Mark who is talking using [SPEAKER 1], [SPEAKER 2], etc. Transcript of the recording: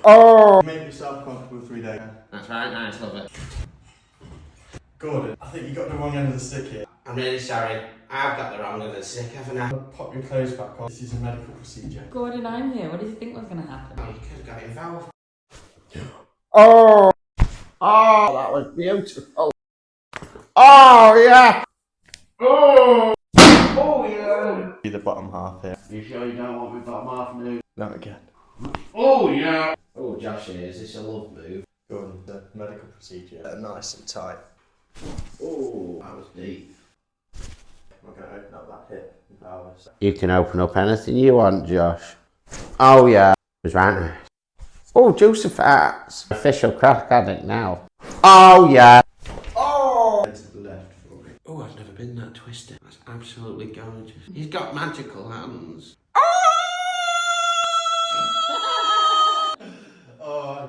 [SPEAKER 1] Oh! Make yourself comfortable 3 days.
[SPEAKER 2] That's right, nice, love it.
[SPEAKER 1] Gordon, I think you got the wrong end of the stick here.
[SPEAKER 2] I'm really sorry. I've got the wrong end of the stick, haven't I?
[SPEAKER 1] Pop your clothes back on. This is a medical procedure.
[SPEAKER 3] Gordon, I'm here. What did you think was going to happen?
[SPEAKER 2] Oh, you could have got involved.
[SPEAKER 1] Oh! Oh, that was beautiful. Oh, yeah! Oh! Oh, yeah! Be the bottom half here.
[SPEAKER 2] You sure you don't want me bottom half move?
[SPEAKER 1] Not again.
[SPEAKER 2] Oh, yeah! Oh, Josh, is this a love move?
[SPEAKER 1] Gordon, the medical procedure. Nice and tight.
[SPEAKER 2] Oh, that was deep.
[SPEAKER 1] I'm going to open up that hip and pelvis.
[SPEAKER 2] You can open up anything you want, Josh. Oh, yeah. It was right nice. Oh, juicy fats. Official crack addict now. Oh, yeah.
[SPEAKER 1] Oh! To the left for me.
[SPEAKER 2] Oh, I've never been that twisted. That's absolutely gorgeous. He's got magical hands.
[SPEAKER 1] Oh,